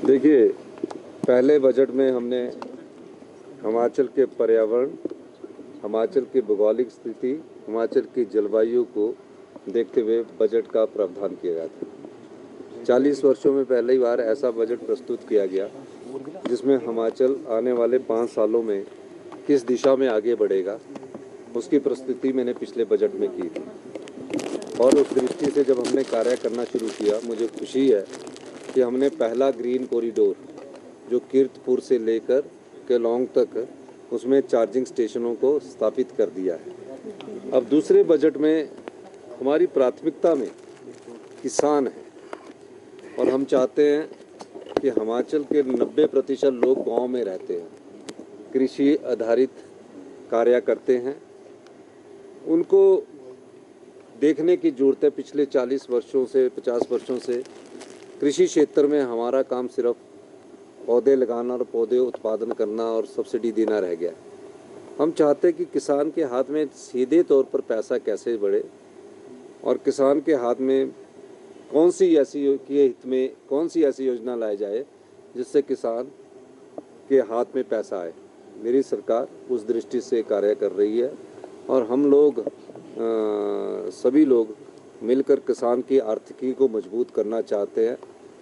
देखिए, पहले बजट में हमने हिमाचल के पर्यावरण, हिमाचल की भौगोलिक स्थिति, हिमाचल की जलवायु को देखते हुए बजट का प्रावधान किया गया था। 40 वर्षों में पहली बार ऐसा बजट प्रस्तुत किया गया जिसमें हिमाचल आने वाले 5 सालों में किस दिशा में आगे बढ़ेगा, उसकी प्रस्तुति मैंने पिछले बजट में की थी। और उस दृष्टि से जब हमने कार्य करना शुरू किया, मुझे खुशी है कि हमने पहला ग्रीन कॉरिडोर जो कीरतपुर से लेकर केलोंग तक उसमें चार्जिंग स्टेशनों को स्थापित कर दिया है। अब दूसरे बजट में हमारी प्राथमिकता में किसान है और हम चाहते हैं कि हिमाचल के 90% लोग गांव में रहते हैं, कृषि आधारित कार्य करते हैं। उनको देखने की ज़रूरत है। पिछले 40 वर्षों से 50 वर्षों से कृषि क्षेत्र में हमारा काम सिर्फ पौधे लगाना और पौधे उत्पादन करना और सब्सिडी देना रह गया। हम चाहते हैं कि किसान के हाथ में सीधे तौर पर पैसा कैसे बढ़े और किसान के हाथ में कौन सी ऐसी योजना लाई जाए जिससे किसान के हाथ में पैसा आए। मेरी सरकार उस दृष्टि से कार्य कर रही है और हम लोग सभी लोग मिलकर किसान की आर्थिकी को मजबूत करना चाहते हैं।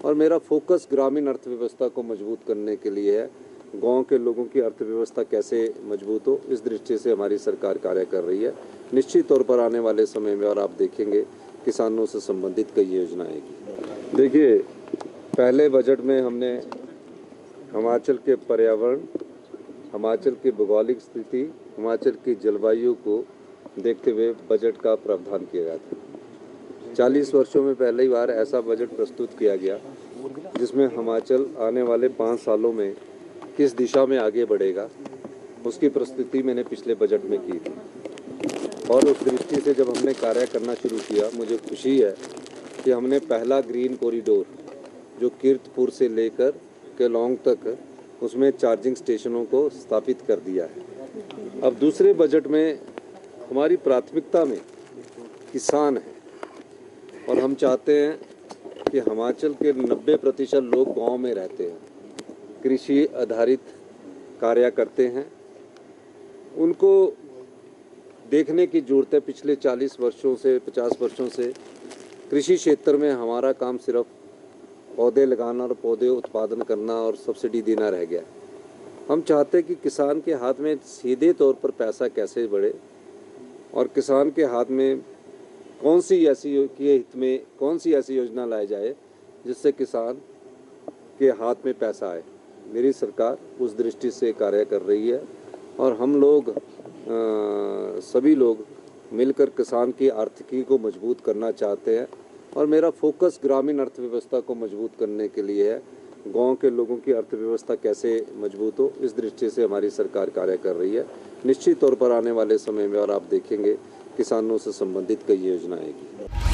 और मेरा फोकस ग्रामीण अर्थव्यवस्था को मजबूत करने के लिए है। गांव के लोगों की अर्थव्यवस्था कैसे मजबूत हो, इस दृष्टि से हमारी सरकार कार्य कर रही है। निश्चित तौर पर आने वाले समय में और आप देखेंगे किसानों से संबंधित कई योजना आएगी। देखिए, पहले बजट में हमने हिमाचल के पर्यावरण, हिमाचल की भौगोलिक स्थिति, हिमाचल की जलवायु को देखते हुए बजट का प्रावधान किया गया था। 40 वर्षों में पहली बार ऐसा बजट प्रस्तुत किया गया जिसमें हिमाचल आने वाले 5 सालों में किस दिशा में आगे बढ़ेगा, उसकी प्रस्तुति मैंने पिछले बजट में की थी। और उस दृष्टि से जब हमने कार्य करना शुरू किया, मुझे खुशी है कि हमने पहला ग्रीन कॉरिडोर जो कीरतपुर से लेकर केलोंग तक उसमें चार्जिंग स्टेशनों को स्थापित कर दिया है। अब दूसरे बजट में हमारी प्राथमिकता में किसान है और हम चाहते हैं कि हिमाचल के 90% लोग गांव में रहते हैं, कृषि आधारित कार्य करते हैं। उनको देखने की ज़रूरत है। पिछले 40 वर्षों से 50 वर्षों से कृषि क्षेत्र में हमारा काम सिर्फ पौधे लगाना और पौधे उत्पादन करना और सब्सिडी देना रह गया। हम चाहते हैं कि किसान के हाथ में सीधे तौर पर पैसा कैसे बढ़े और किसान के हाथ में कौन सी ऐसी योजना लाई जाए जिससे किसान के हाथ में पैसा आए। मेरी सरकार उस दृष्टि से कार्य कर रही है और हम लोग सभी लोग मिलकर किसान की आर्थिकी को मजबूत करना चाहते हैं। और मेरा फोकस ग्रामीण अर्थव्यवस्था को मजबूत करने के लिए है। गांव के लोगों की अर्थव्यवस्था कैसे मजबूत हो, इस दृष्टि से हमारी सरकार कार्य कर रही है। निश्चित तौर पर आने वाले समय में और आप देखेंगे किसानों से संबंधित कई योजना आएगी।